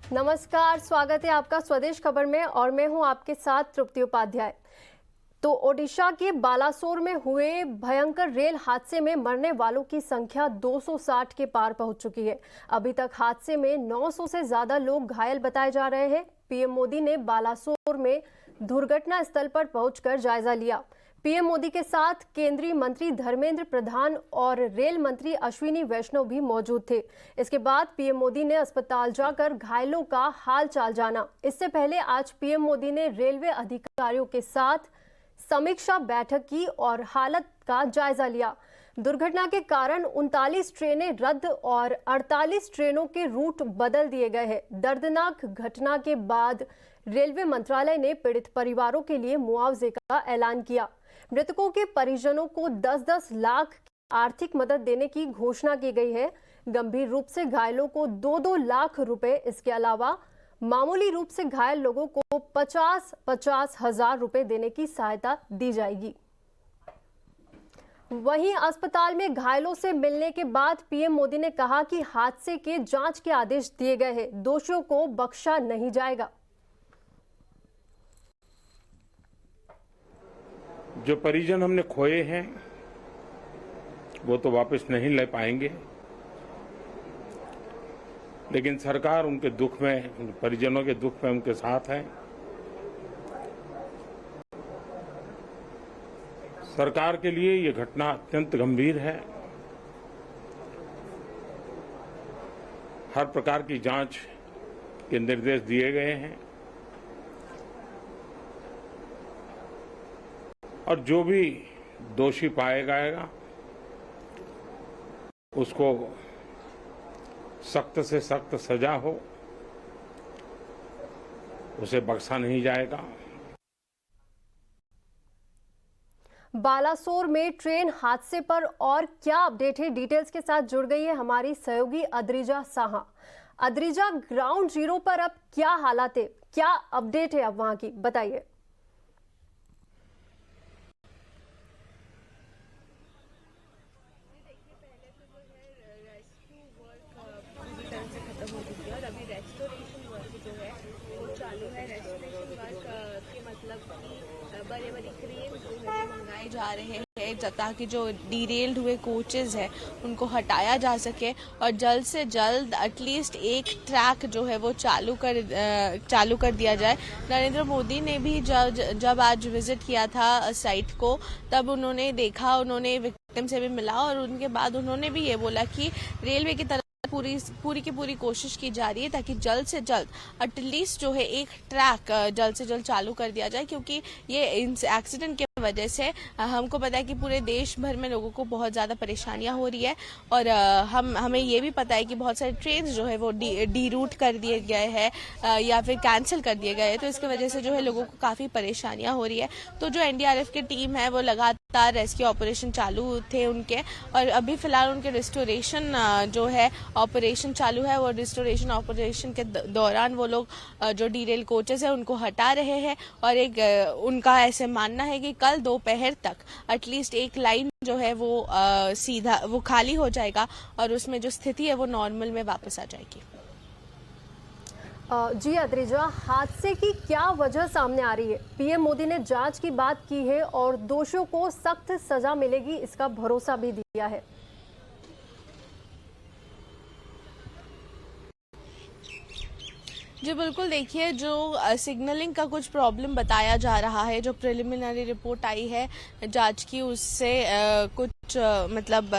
नमस्कार, स्वागत है आपका स्वदेश खबर में और मैं हूं आपके साथ तृप्ति उपाध्याय। तो ओडिशा के बालासोर में हुए भयंकर रेल हादसे में मरने वालों की संख्या 260 के पार पहुंच चुकी है। अभी तक हादसे में 900 से ज्यादा लोग घायल बताए जा रहे हैं। पीएम मोदी ने बालासोर में दुर्घटना स्थल पर पहुंचकर जायजा लिया। पीएम मोदी के साथ केंद्रीय मंत्री धर्मेंद्र प्रधान और रेल मंत्री अश्विनी वैष्णव भी मौजूद थे। इसके बाद पीएम मोदी ने अस्पताल जाकर घायलों का हाल चाल जाना। इससे पहले आज पीएम मोदी ने रेलवे अधिकारियों के साथ समीक्षा बैठक की और हालत का जायजा लिया। दुर्घटना के कारण 39 ट्रेनें रद्द और 48 ट्रेनों के रूट बदल दिए गए हैं। दर्दनाक घटना के बाद रेलवे मंत्रालय ने पीड़ित परिवारों के लिए मुआवजे का ऐलान किया। मृतकों के परिजनों को 10-10 लाख आर्थिक मदद देने की घोषणा की गई है। गंभीर रूप से घायलों को 2-2 लाख रुपए, इसके अलावा मामूली रूप से घायल लोगों को 50-50 हजार रुपए देने की सहायता दी जाएगी। वहीं अस्पताल में घायलों से मिलने के बाद पीएम मोदी ने कहा कि हादसे के जांच के आदेश दिए गए हैं, दोषियों को बख्शा नहीं जाएगा। जो परिजन हमने खोए हैं वो तो वापस नहीं ले पाएंगे, लेकिन सरकार उनके दुख में, उन परिजनों के दुख में उनके साथ है। सरकार के लिए ये घटना अत्यंत गंभीर है। हर प्रकार की जांच के निर्देश दिए गए हैं और जो भी दोषी पाया जाएगा उसको सख्त से सख्त सजा हो, उसे बख्शा नहीं जाएगा। बालासोर में ट्रेन हादसे पर और क्या अपडेट है, डिटेल्स के साथ जुड़ गई है हमारी सहयोगी अद्रिजा साहा। अद्रिजा, ग्राउंड जीरो पर अब क्या हालात है, क्या अपडेट है अब वहां की, बताइए। बड़े बड़े क्रेन जो है मंगाए जा रहे हैं ताकि जो डीरेल्ड हुए कोचेज है उनको हटाया जा सके और जल्द से जल्द एटलीस्ट एक ट्रैक जो है वो चालू कर दिया जाए। नरेंद्र मोदी ने भी जब आज विजिट किया था साइट को, तब उन्होंने देखा, उन्होंने विक्टिम से भी मिला और उनके बाद उन्होंने भी ये बोला कि रेलवे की तरफ पूरी की पूरी कोशिश की जा रही है ताकि जल्द से जल्द एटलीस्ट जो है एक ट्रैक जल्द से जल्द चालू कर दिया जाए, क्योंकि ये एक्सीडेंट की वजह से हमको पता है कि पूरे देश भर में लोगों को बहुत ज़्यादा परेशानियां हो रही है और हमें ये भी पता है कि बहुत सारे ट्रेन जो है वो डी रूट कर दिए गए हैं या फिर कैंसिल कर दिए गए हैं। तो इसकी वजह से जो है लोगों को काफ़ी परेशानियां हो रही है। तो जो एनडीआरएफ की टीम है वो लगातार रेस्क्यू ऑपरेशन चालू थे उनके, और अभी फिलहाल उनके रिस्टोरेशन जो है ऑपरेशन चालू है। वो रिस्टोरेशन ऑपरेशन के दौरान वो लोग जो डीरेल कोचेस है उनको हटा रहे हैं और एक उनका ऐसे मानना है कि कल दोपहर तक एटलीस्ट एक लाइन जो है वो सीधा वो खाली हो जाएगा और उसमें जो स्थिति है वो नॉर्मल में वापस आ जाएगी। जी अद्रिजा, हादसे की क्या वजह सामने आ रही है? पीएम मोदी ने जांच की बात की है और दोषियों को सख्त सजा मिलेगी, इसका भरोसा भी दिया है। जी बिल्कुल, देखिए जो सिग्नलिंग का कुछ प्रॉब्लम बताया जा रहा है, जो प्रिलिमिनरी रिपोर्ट आई है जांच की, उससे कुछ मतलब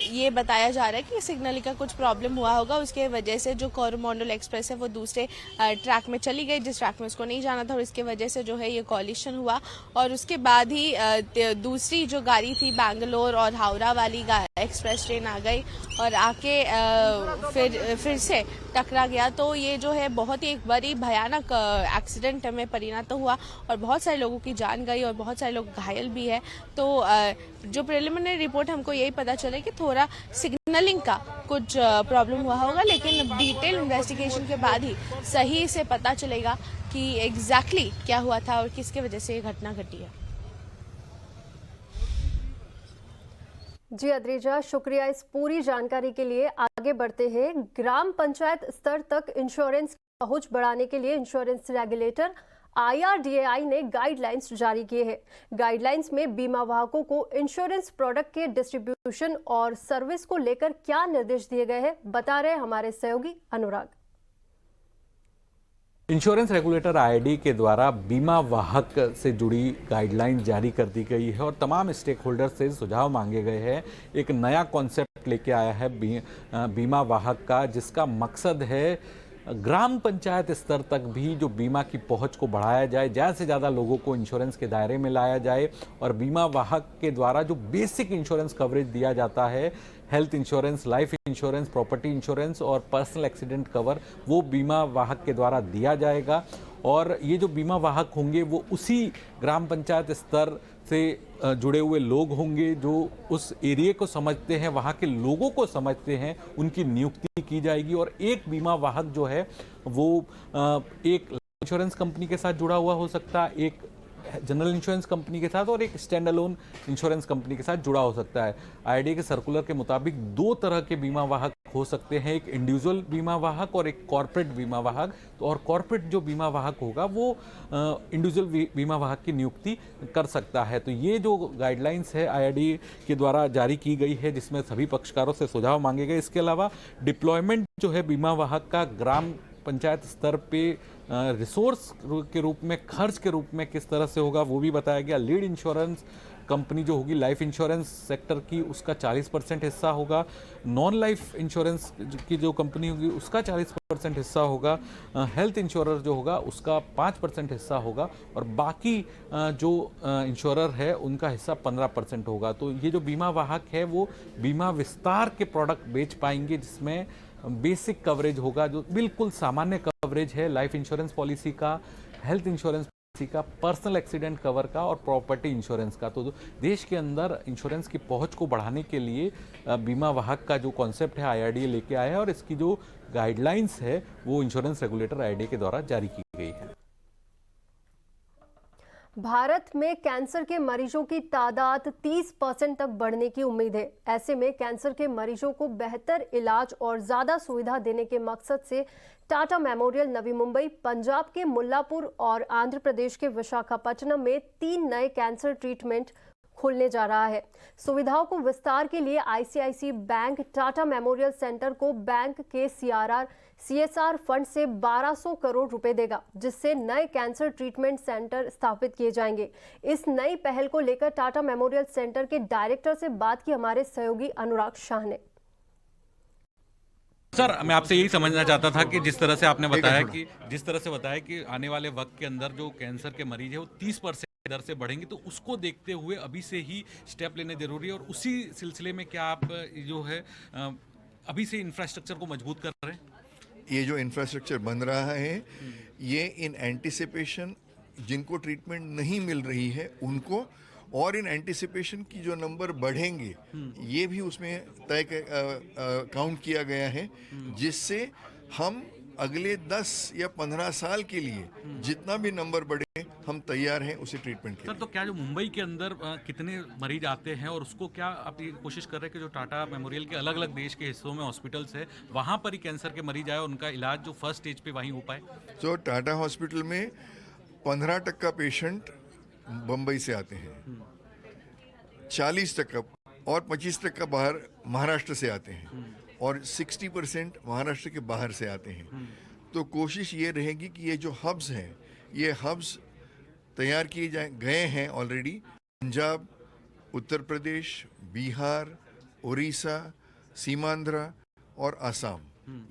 ये बताया जा रहा है कि सिग्नलिंग का कुछ प्रॉब्लम हुआ होगा। उसके वजह से जो कोरोमंडल एक्सप्रेस है वो दूसरे ट्रैक में चली गई जिस ट्रैक में उसको नहीं जाना था और इसके वजह से जो है ये कॉलिशन हुआ। और उसके बाद ही दूसरी जो गाड़ी थी बैंगलोर और हावड़ा वाली एक्सप्रेस ट्रेन आ गई और आके फिर से टकरा गया। तो ये जो है बहुत ही एक बड़ी भयानक एक्सीडेंट में परिणत हुआ और बहुत सारे लोगों की जान गई और बहुत सारे लोग घायल भी है। तो जो प्रिलिमिनरी रिपोर्ट हमको यही पता चला कि थोड़ा सिग्नलिंग का कुछ प्रॉब्लम हुआ होगा, लेकिन डिटेल इन्वेस्टिगेशन के बाद ही सही से पता चलेगा कि एग्जैक्टली क्या हुआ था और किसके वजह से ये घटना घटी है। जी अद्रिजा, शुक्रिया इस पूरी जानकारी के लिए। आगे बढ़ते हैं। ग्राम पंचायत स्तर तक इंश्योरेंस पहुंच बढ़ाने के लिए इंश्योरेंस रेगुलेटर IRDAI ने गाइडलाइंस जारी किए हैं। गाइडलाइंस में बीमा वाहकों को इंश्योरेंस प्रोडक्ट के डिस्ट्रीब्यूशन और सर्विस को लेकर क्या निर्देश दिए गए हैं, बता रहे हमारे सहयोगी अनुराग। इंश्योरेंस रेगुलेटर IRDAI के द्वारा बीमा वाहक से जुड़ी गाइडलाइन जारी कर दी गई है और तमाम स्टेक होल्डर से सुझाव मांगे गए हैं। एक नया कॉन्सेप्ट लेके आया है बीमा वाहक का, जिसका मकसद है ग्राम पंचायत स्तर तक भी जो बीमा की पहुंच को बढ़ाया जाए, ज़्यादा से ज़्यादा लोगों को इंश्योरेंस के दायरे में लाया जाए और बीमा वाहक के द्वारा जो बेसिक इंश्योरेंस कवरेज दिया जाता है, health insurance, life insurance, property insurance और पर्सनल एक्सीडेंट कवर, वो बीमा वाहक के द्वारा दिया जाएगा। और ये जो बीमा वाहक होंगे वो उसी ग्राम पंचायत स्तर से जुड़े हुए लोग होंगे जो उस एरिया को समझते हैं, वहाँ के लोगों को समझते हैं, उनकी नियुक्ति की जाएगी। और एक बीमा वाहक जो है वो एक इंश्योरेंस कंपनी के साथ जुड़ा हुआ हो सकता है, एक जनरल इंश्योरेंस कंपनी के साथ और एक स्टैंड अलोन इंश्योरेंस कंपनी के साथ जुड़ा हो सकता है। IRDAI के सर्कुलर के मुताबिक दो तरह के बीमा वाहक हो सकते हैं, एक इंडिविजुअल बीमा वाहक और एक कॉर्पोरेट बीमा वाहक। तो और कॉर्पोरेट जो बीमा वाहक होगा वो इंडिविजुअल बीमा वाहक की नियुक्ति कर सकता है। तो ये जो गाइडलाइंस है IRDAI के द्वारा जारी की गई है, जिसमें सभी पक्षकारों से सुझाव मांगे गए। इसके अलावा डिप्लॉयमेंट जो है बीमा वाहक का ग्राम पंचायत स्तर पे रिसोर्स के रूप में, खर्च के रूप में किस तरह से होगा वो भी बताया गया। लीड इंश्योरेंस कंपनी जो होगी लाइफ इंश्योरेंस सेक्टर की, उसका 40% हिस्सा होगा। नॉन लाइफ इंश्योरेंस की जो कंपनी होगी उसका 40% हिस्सा होगा। हेल्थ इंश्योरर जो होगा उसका 5% हिस्सा होगा और बाकी जो इंश्योरर है उनका हिस्सा 15% होगा। तो ये जो बीमा वाहक है वो बीमा विस्तार के प्रोडक्ट बेच पाएंगे, जिसमें बेसिक कवरेज होगा जो बिल्कुल सामान्य कवरेज है लाइफ इंश्योरेंस पॉलिसी का, हेल्थ इंश्योरेंस पॉलिसी का, पर्सनल एक्सीडेंट कवर का और प्रॉपर्टी इंश्योरेंस का। तो देश के अंदर इंश्योरेंस की पहुंच को बढ़ाने के लिए बीमा वाहक का जो कॉन्सेप्ट है IRDAI लेके आया है और इसकी जो गाइडलाइंस है वो इंश्योरेंस रेगुलेटर IRDAI के द्वारा जारी की गई है। भारत में कैंसर के मरीजों की तादाद 30% तक बढ़ने की उम्मीद है। ऐसे में कैंसर के मरीजों को बेहतर इलाज और ज्यादा सुविधा देने के मकसद से टाटा मेमोरियल नवी मुंबई, पंजाब के मुल्लापुर और आंध्र प्रदेश के विशाखापट्टनम में 3 नए कैंसर ट्रीटमेंट खुलने जा रहा है। सुविधाओं को विस्तार के लिए ICICI bank Tata memorial centre को बैंक के CSR फंड से 1200 करोड़ रुपए देगा, जिससे नए कैंसर ट्रीटमेंट सेंटर स्थापित किए जाएंगे। इस नई पहल को लेकर टाटा मेमोरियल सेंटर के डायरेक्टर से बात की हमारे सहयोगी अनुराग शाह ने। सर, मैं आपसे यही समझना चाहता था कि जिस तरह से आपने बताया कि आने वाले वक्त के अंदर जो कैंसर के मरीज है वो 30% दर से बढ़ेंगे, तो उसको देखते हुए अभी से ही स्टेप लेने जरूरी है। और उसी सिलसिले में क्या आप जो है अभी से इंफ्रास्ट्रक्चर को मजबूत कर रहे हैं? ये जो इंफ्रास्ट्रक्चर बन रहा है ये इन एंटिसिपेशन जिनको ट्रीटमेंट नहीं मिल रही है उनको, और इन एंटिसिपेशन की जो नंबर बढ़ेंगे ये भी उसमें तय काउंट किया गया है, जिससे हम अगले 10 या 15 साल के लिए जितना भी नंबर बढ़े हम तैयार हैं उसे ट्रीटमेंट के लिए। सर, तो क्या जो मुंबई के अंदर कितने मरीज आते हैं और उसको क्या आप ये कोशिश कर रहे हैं कि जो टाटा मेमोरियल के अलग अलग देश के हिस्सों में हॉस्पिटल्स है वहाँ पर ही कैंसर के मरीज आए और उनका इलाज जो फर्स्ट स्टेज पे वहीं हो पाए? तो टाटा हॉस्पिटल में 15% पेशेंट बम्बई से आते हैं, 40% और 25% बाहर महाराष्ट्र से आते हैं और 60% महाराष्ट्र के बाहर से आते हैं। तो कोशिश ये रहेगी कि ये जो हब्स हैं, ये हब्स तैयार किए गए हैं ऑलरेडी। पंजाब, उत्तर प्रदेश, बिहार, उड़ीसा, सीमांध्र और आसाम,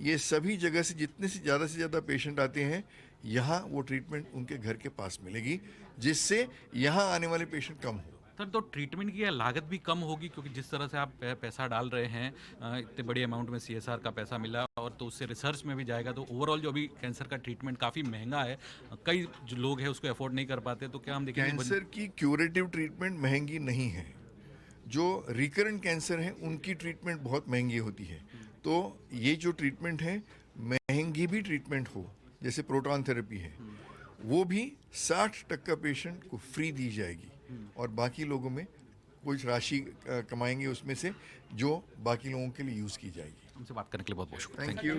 ये सभी जगह से जितने से ज़्यादा पेशेंट आते हैं यहाँ वो ट्रीटमेंट उनके घर के पास मिलेगी, जिससे यहाँ आने वाले पेशेंट कम हो। सर, तो ट्रीटमेंट की लागत भी कम होगी, क्योंकि जिस तरह से आप पैसा डाल रहे हैं, इतने बड़े अमाउंट में CSR का पैसा मिला और तो उससे रिसर्च में भी जाएगा, तो ओवरऑल जो अभी कैंसर का ट्रीटमेंट काफ़ी महंगा है, कई जो लोग हैं उसको अफोर्ड नहीं कर पाते, तो क्या हम देखेंगे? कैंसर की क्यूरेटिव ट्रीटमेंट महंगी नहीं है, जो रिकरेंट कैंसर है उनकी ट्रीटमेंट बहुत महंगी होती है। तो ये जो ट्रीटमेंट है महंगी भी ट्रीटमेंट हो, जैसे प्रोटॉन थेरेपी है, वो भी 60% पेशेंट को फ्री दी जाएगी और बाकी लोगों में कुछ राशि कमाएंगे उसमें से, जो बाकी लोगों के लिए यूज की जाएगी। हमसे बात करने के लिए बहुत बहुत शुक्रिया। Thank you.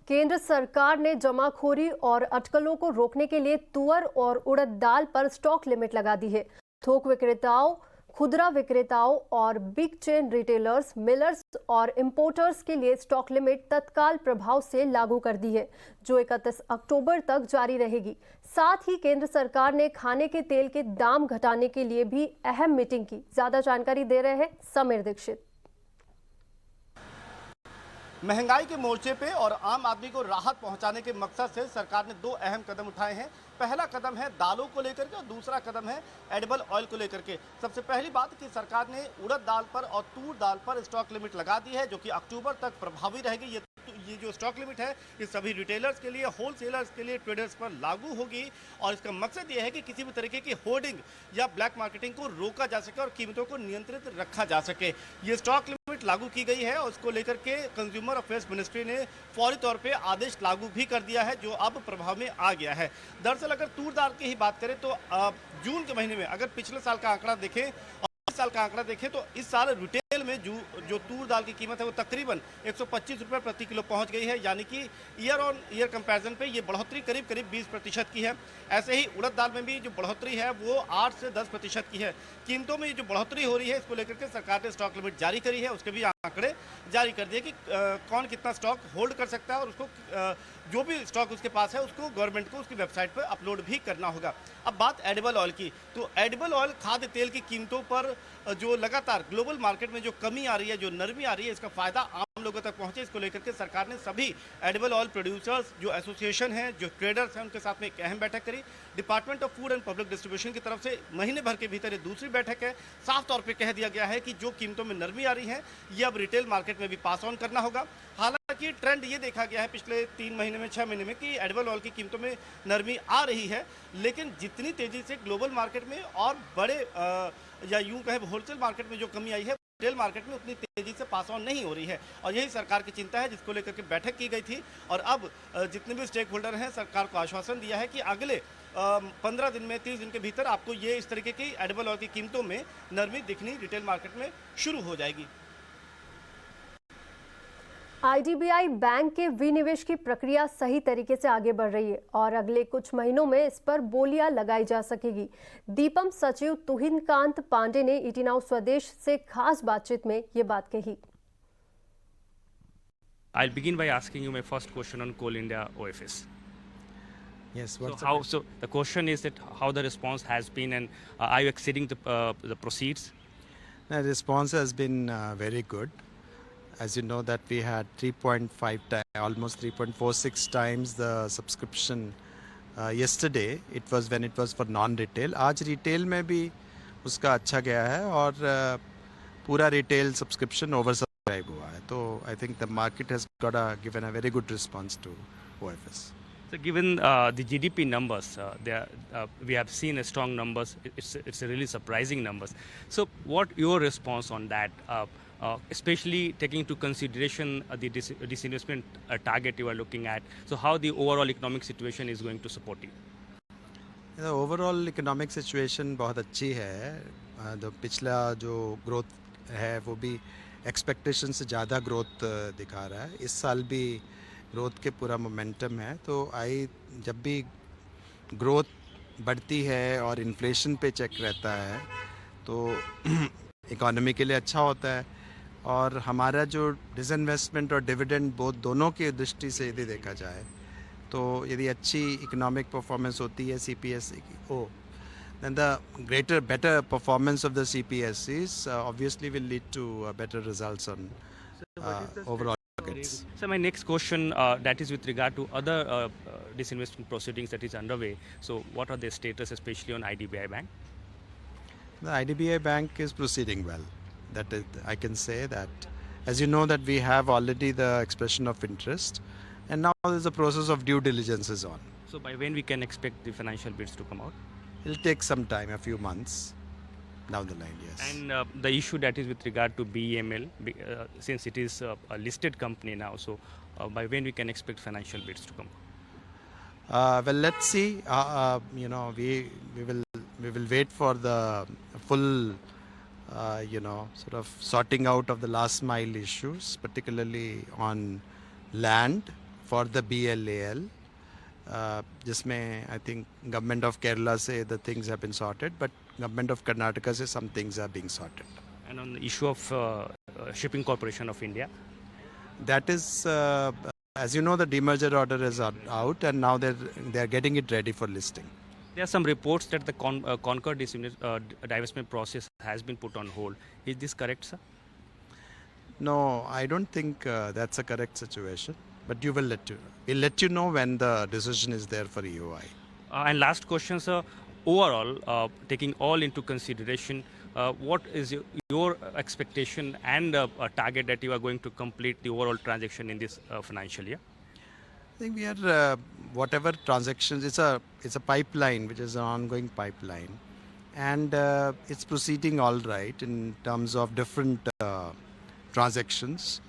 केंद्र सरकार ने जमाखोरी और अटकलों को रोकने के लिए तुअर और उड़द दाल पर स्टॉक लिमिट लगा दी है। थोक विक्रेताओं, खुदरा विक्रेताओं और बिग चेन रिटेलर्स, मिलर्स और इंपोर्टर्स के लिए स्टॉक लिमिट तत्काल प्रभाव से लागू कर दी है, जो 31 अक्टूबर तक जारी रहेगी। साथ ही केंद्र सरकार ने खाने के तेल के दाम घटाने के लिए भी अहम मीटिंग की। ज्यादा जानकारी दे रहे हैं समीर दीक्षित। महंगाई के मोर्चे पे और आम आदमी को राहत पहुंचाने के मकसद से सरकार ने दो अहम कदम उठाए हैं। पहला कदम है दालों को लेकर के और दूसरा कदम है एडिबल ऑयल को लेकर के। सबसे पहली बात कि सरकार ने उड़द दाल पर और तूर दाल पर स्टॉक लिमिट लगा दी है, जो कि अक्टूबर तक प्रभावी रहेगी। ये जो स्टॉक लिमिट है ये सभी रिटेलर्स के लिए, होलसेलर्स के लिए, ट्रेडर्स पर लागू होगी और इसका मकसद ये है कि किसी भी तरीके की होर्डिंग या ब्लैक मार्केटिंग को रोका जा सके और कीमतों को नियंत्रित रखा जा सके। ये स्टॉक लिमिट लागू की गई है और उसको लेकर के कंज्यूमर अफेयर्स मिनिस्ट्री ने फौरी तौर पे आदेश लागू भी कर दिया है, जो अब प्रभाव में आ गया है। दरअसल अगर तूर दाल की ही बात करें तो जून के महीने में अगर पिछले साल का आंकड़ा देखें और इस साल का आंकड़ा देखें तो इस साल रिटेल में जो तूर दाल की कीमत है वो तकरीबन 125 रुपये प्रति किलो पहुंच गई है, यानी कि ईयर ऑन ईयर कंपैरिजन पे ये बढ़ोतरी करीब 20% की है। ऐसे ही उड़द दाल में भी जो बढ़ोतरी है वो 8 से 10% की है। कीमतों में जो बढ़ोतरी हो रही है इसको लेकर के सरकार ने स्टॉक लिमिट जारी करी है, उसके भी आंकड़े जारी कर दिए कि कौन कितना स्टॉक होल्ड कर सकता है और उसको जो भी स्टॉक उसके पास है उसको गवर्नमेंट को उसकी वेबसाइट पर अपलोड भी करना होगा। अब बात एडिबल ऑयल की, तो एडिबल ऑयल खाद्य तेल की कीमतों पर जो लगातार ग्लोबल मार्केट में जो कमी आ रही है, जो नरमी आ रही है, इसका फायदा आम लोगों तक पहुंचे, इसको लेकर के सरकार ने सभी एडिबल ऑयल प्रोड्यूसर्स जो एसोसिएशन हैं, जो ट्रेडर्स हैं, उनके साथ में एक अहम बैठक करी। Department of food and public distribution की तरफ से महीने भर के भीतर ये दूसरी बैठक है। साफ तौर पर कह दिया गया है कि जो कीमतों में नरमी आ रही है ये अब रिटेल मार्केट में भी पास ऑन करना होगा। हालांकि ट्रेंड ये देखा गया है पिछले 3 महीने में, 6 महीने में कि एडिबल ऑयल की कीमतों में नरमी आ रही है, लेकिन जितनी तेजी से ग्लोबल मार्केट में और बड़े या यूं कहे होलसेल मार्केट में जो कमी आई है, रिटेल मार्केट में उतनी तेजी से पास ऑन नहीं हो रही है और यही सरकार की चिंता है, जिसको लेकर के बैठक की गई थी। और अब जितने भी स्टेक होल्डर हैं सरकार को आश्वासन दिया है कि अगले 15 दिन में, 30 दिन के भीतर आपको ये इस तरीके की एडिबल ऑयल की कीमतों में नरमी दिखनी रिटेल मार्केट में शुरू हो जाएगी। आईडीबीआई बैंक के विनिवेश की प्रक्रिया सही तरीके से आगे बढ़ रही है और अगले कुछ महीनों में इस पर बोलियां लगाई जा सकेगी। दीपम सचिव तुहिनकांत पांडे ने ईटी नाउ स्वदेश से खास बातचीत में ये बात कही। I'll begin by asking you my first question on Coal India OFS. Yes. So the question is that how the response has been, and are you exceeding the proceeds? The response has been very good. As you know that we had 3.5 times, almost 3.46 times the subscription yesterday. It was when it was for non-retail. आज retail में भी उसका अच्छा गया है और पूरा retail subscription oversubscribe हुआ है. तो I think the market has given a very good response to OFS. So given the GDP numbers, we have seen a strong numbers. It's a really surprising numbers. So what your response on that? Especially taking into consideration the disinvestment target you are looking at. So how the overall economic situation is going to support you? The overall economic situation बहुत अच्छी है। तो पिछला जो growth है वो भी expectation से ज़्यादा ग्रोथ दिखा रहा है। इस साल भी ग्रोथ के पूरा मोमेंटम है। तो जब भी ग्रोथ बढ़ती है और इन्फ्लेशन पे चेक रहता है तो इकोनॉमी के लिए अच्छा होता है। और हमारा जो डिसइन्वेस्टमेंट और डिविडेंड बोथ दोनों की दृष्टि से यदि देखा जाए तो यदि अच्छी इकोनॉमिक परफॉर्मेंस होती है सीपीएससी की then the better performance of the CPSCs obviously will lead to better results on overall targets. So my next question that is with regard to other disinvestment proceedings that is underway. So what are their status, especially on IDBI Bank? The IDBI Bank is proceeding well. That is, I can say that. As you know that we have already the expression of interest and now there's a process of due diligence is on. So by when we can expect the financial bids to come out? It'll take some time, a few months down the line, yes. And the issue that is with regard to BEML, since it is a listed company now, so by when we can expect financial bids to come out? Well, let's see. You know, we will wait for the full sort of sorting out of the last mile issues, particularly on land, for the BLAL, जिसमें I think government of Kerala say the things have been sorted, but government of Karnataka say some things are being sorted. And on the issue of Shipping Corporation of India, That is, as you know, the demerger order is out, and now they're getting it ready for listing. there are some reports that the Concord divestment process has been put on hold. Is this correct, sir? No, I don't think that's a correct situation. But we'll let you know when the decision is there for EOI. And last question, sir. Overall, taking all into consideration, what is your expectation and target that you are going to complete the overall transaction in this financial year? I think we are whatever transactions. It's a pipeline, which is an ongoing pipeline, and it's proceeding all right in terms of different transactions.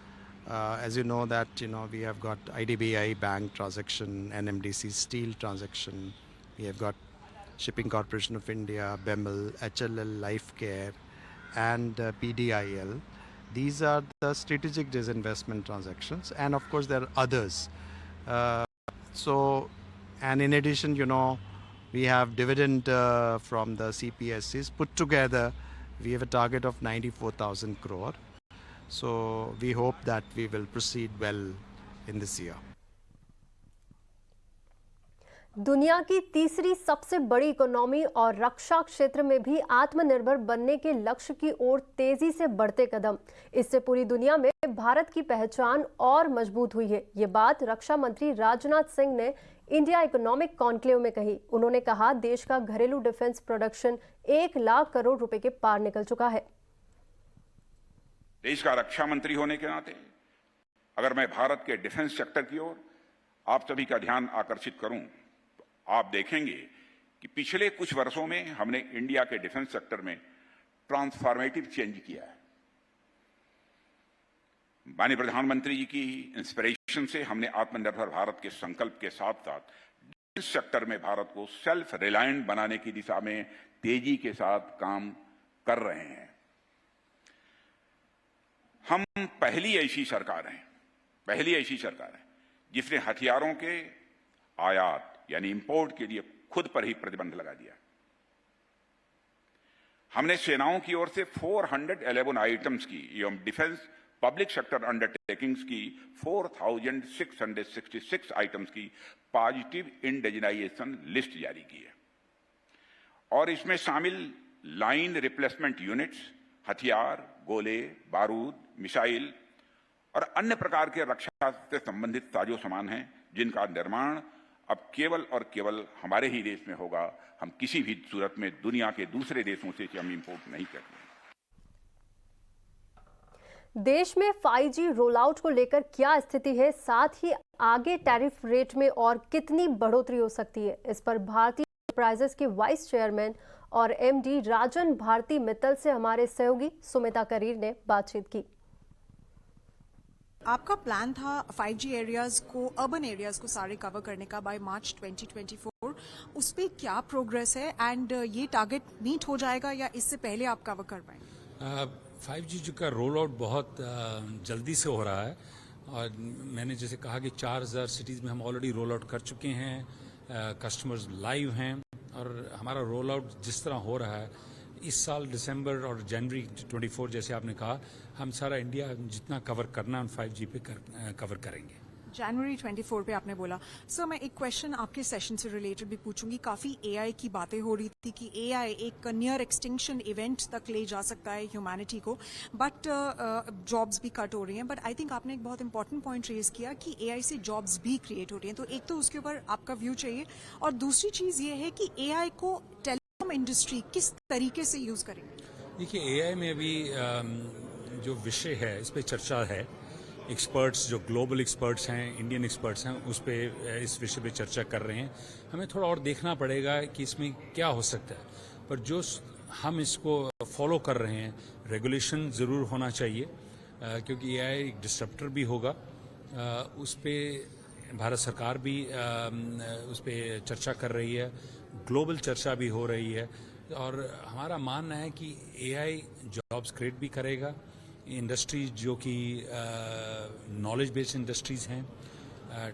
As you know that we have got IDBI Bank transaction, NMDC Steel transaction. We have got Shipping Corporation of India, BEML, HLL Lifecare, and PDIL. These are the strategic disinvestment transactions, and of course there are others. And in addition, we have dividend from the CPSCs. Put together, we have a target of 94,000 crore. So we hope that we will proceed well in this year. दुनिया की तीसरी सबसे बड़ी economy और रक्षा क्षेत्र में भी आत्मनिर्भर बनने के लक्ष्य की ओर तेजी से बढ़ते कदम, इससे पूरी दुनिया में भारत की पहचान और मजबूत हुई है। ये बात रक्षा मंत्री राजनाथ सिंह ने इंडिया इकोनॉमिक कॉन्क्लेव में कही। उन्होंने कहा, देश का घरेलू डिफेंस प्रोडक्शन 1 लाख करोड़ रुपए के पार निकल चुका है। देश का रक्षा मंत्री होने के नाते अगर मैं भारत के डिफेंस सेक्टर की ओर आप सभी का ध्यान आकर्षित करूं, आप देखेंगे कि पिछले कुछ वर्षों में हमने इंडिया के डिफेंस सेक्टर में ट्रांसफॉर्मेटिव चेंज किया है। माननीय प्रधानमंत्री जी की इंस्पिरेशन से हमने आत्मनिर्भर भारत के संकल्प के साथ साथ डिफेंस सेक्टर में भारत को सेल्फ रिलायंट बनाने की दिशा में तेजी के साथ काम कर रहे हैं। हम पहली ऐसी सरकार है जिसने हथियारों के आयात यानी इंपोर्ट के लिए खुद पर ही प्रतिबंध लगा दिया। हमने सेनाओं की ओर से 411 आइटम्स की एवं डिफेंस पब्लिक सेक्टर अंडरटेकिंग्स की 4,666 आइटम्स की पॉजिटिव इंडिजिनाइजेशन लिस्ट जारी की है और इसमें शामिल लाइन रिप्लेसमेंट यूनिट्स, हथियार, गोले, बारूद, मिसाइल और अन्य प्रकार के रक्षा से संबंधित साजो सामान हैं, जिनका निर्माण अब केवल और केवल हमारे ही देश में होगा। हम किसी भी सूरत में दुनिया के दूसरे देशों से हम इंपोर्ट नहीं करते। देश में 5G रोल आउट को लेकर क्या स्थिति है, साथ ही आगे टैरिफ रेट में और कितनी बढ़ोतरी हो सकती है, इस पर भारतीय एंटरप्राइजेस के वाइस चेयरमैन और एमडी राजन भारती मित्तल से हमारे सहयोगी सुमिता करीर ने बातचीत की। आपका प्लान था 5G एरियाज को, अर्बन एरियाज को सारे कवर करने का बाय मार्च 2024, उस पर क्या प्रोग्रेस है एंड ये टारगेट मीट हो जाएगा या इससे पहले आप कवर कर पाएंगे? 5G का रोल आउट बहुत जल्दी से हो रहा है और मैंने जैसे कहा कि 4000 सिटीज़ में हम ऑलरेडी रोल आउट कर चुके हैं, कस्टमर्स लाइव हैं और हमारा रोल आउट जिस तरह हो रहा है इस साल दिसंबर और जनवरी 24 जैसे आपने कहा, हम सारा इंडिया जितना कवर करना है 5G पे कवर करेंगे। जनवरी 24 पे आपने बोला। सर मैं एक क्वेश्चन आपके सेशन से रिलेटेड भी पूछूंगी। काफ़ी AI की बातें हो रही थी कि AI एक नियर एक्सटिंक्शन इवेंट तक ले जा सकता है ह्यूमैनिटी को, बट जॉब्स भी कट हो रही हैं। बट आई थिंक आपने एक बहुत इंपॉर्टेंट पॉइंट रेज किया कि AI से जॉब्स भी क्रिएट हो रही हैं, तो एक तो उसके ऊपर आपका व्यू चाहिए और दूसरी चीज़ ये है कि AI को टेलीकॉम इंडस्ट्री किस तरीके से यूज़ करेंगे? देखिए AI में अभी जो विषय है इस पर चर्चा है, एक्सपर्ट्स जो ग्लोबल एक्सपर्ट्स हैं, इंडियन एक्सपर्ट्स हैं, उस पे इस विषय पे चर्चा कर रहे हैं। हमें थोड़ा और देखना पड़ेगा कि इसमें क्या हो सकता है, पर जो हम इसको फॉलो कर रहे हैं, रेगुलेशन ज़रूर होना चाहिए क्योंकि AI एक डिस्ट्रप्टर भी होगा। उस पे भारत सरकार भी उस पे चर्चा कर रही है, ग्लोबल चर्चा भी हो रही है और हमारा मानना है कि AI जॉब्स क्रिएट भी करेगा। इंडस्ट्रीज जो कि नॉलेज बेस्ड इंडस्ट्रीज हैं,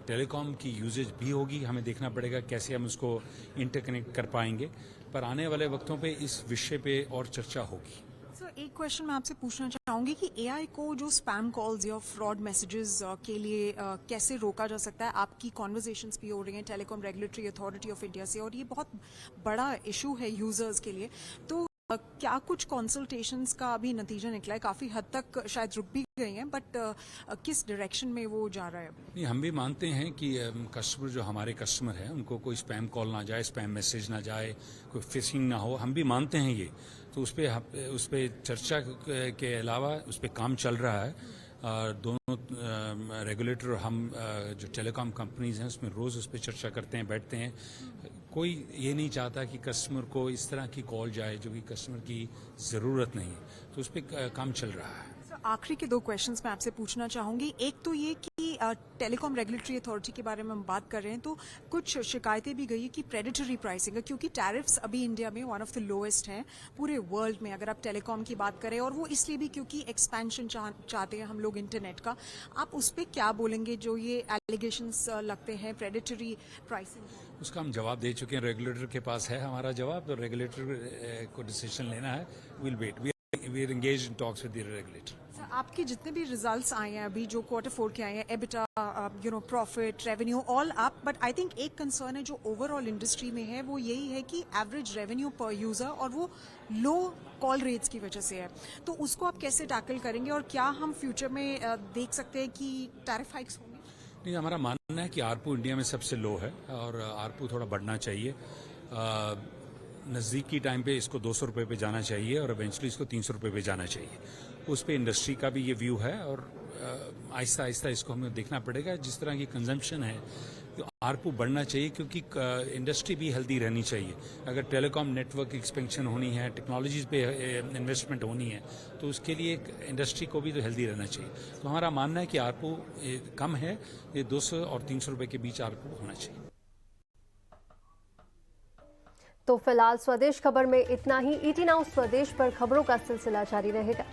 टेलीकॉम की यूजेज भी होगी, हमें देखना पड़ेगा कैसे हम उसको इंटरकनेक्ट कर पाएंगे, पर आने वाले वक्तों पे इस विषय पे और चर्चा होगी। सर एक क्वेश्चन मैं आपसे पूछना चाहूंगी कि एआई को जो स्पैम कॉल्स या फ्रॉड मैसेजेस के लिए कैसे रोका जा सकता है। आपकी कॉन्वर्जेशंस भी हो रही हैं telecom regulatory authority of India से और ये बहुत बड़ा इशू है यूजर्स के लिए, तो क्या कुछ कंसल्टेशंस का अभी नतीजा निकला है? काफी हद तक शायद रुक भी गई हैं, बट किस डायरेक्शन में वो जा रहा है अभी? नहीं, हम भी मानते हैं कि कस्टमर जो हमारे कस्टमर हैं उनको कोई स्पैम कॉल ना जाए, स्पैम मैसेज ना जाए, कोई फिशिंग ना हो, हम भी मानते हैं ये। तो उस पर चर्चा के अलावा उस पर काम चल रहा है। दोनों रेगुलेटर हम जो टेलीकॉम कंपनीज हैं उसमें रोज़ उस पर चर्चा करते हैं, बैठते हैं। कोई ये नहीं चाहता कि कस्टमर को इस तरह की कॉल जाए जो कि कस्टमर की ज़रूरत नहीं है, तो उस पर काम चल रहा है। आखिरी के 2 क्वेश्चंस मैं आपसे पूछना चाहूंगी। एक तो ये कि टेलीकॉम रेगुलेटरी अथॉरिटी के बारे में हम बात कर रहे हैं, तो कुछ शिकायतें भी गई है कि प्रेडेटरी प्राइसिंग है, क्योंकि टैरिफ्स अभी इंडिया में वन ऑफ द लोएस्ट हैं पूरे वर्ल्ड में अगर आप टेलीकॉम की बात करें, और वो इसलिए भी क्योंकि एक्सपेंशन चाहते हैं हम लोग इंटरनेट का। आप उस पर क्या बोलेंगे जो ये एलिगेशंस लगते हैं प्रेडेटरी प्राइसिंग? उसका हम जवाब दे चुके हैं, रेगुलेटर के पास है हमारा जवाब, तो रेगुलेटर को डिसीजन लेना है। Will wait, we are engaged in talks with the regulator. आपके जितने भी रिजल्ट्स आए हैं अभी जो Q4 के आए हैं, EBITDA, profit, revenue all up, but I think एक कंसर्न है जो ओवरऑल इंडस्ट्री में है वो यही है कि एवरेज रेवेन्यू पर यूजर और वो लो कॉल रेट्स की वजह से है। तो उसको आप कैसे टैकल करेंगे और क्या हम फ्यूचर में देख सकते हैं कि टैरिफ हाइक्स होंगे? नहीं, हमारा मानना है कि आरपू इंडिया में सबसे लो है और आरपू थोड़ा बढ़ना चाहिए। नज़दीकी टाइम पे इसको 200 रुपये पे जाना चाहिए और इवेंचुअली इसको 300 रुपये पे जाना चाहिए। उस पे इंडस्ट्री का भी ये व्यू है और आहिस्ता आहिस्ता इसको हमें देखना पड़ेगा। जिस तरह की कंजम्पशन है तो आरपू बढ़ना चाहिए, क्योंकि इंडस्ट्री भी हेल्दी रहनी चाहिए। अगर टेलीकॉम नेटवर्क एक्सपेंशन होनी है, टेक्नोलॉजीज पे इन्वेस्टमेंट होनी है, तो उसके लिए इंडस्ट्री को भी तो हेल्दी रहना चाहिए। तो हमारा मानना है कि आरपू कम है, ये 200 और 300 रुपये के बीच आरपू होना चाहिए। तो फिलहाल स्वदेश खबर में इतना ही। ET नाउ स्वदेश पर खबरों का सिलसिला जारी रहेगा।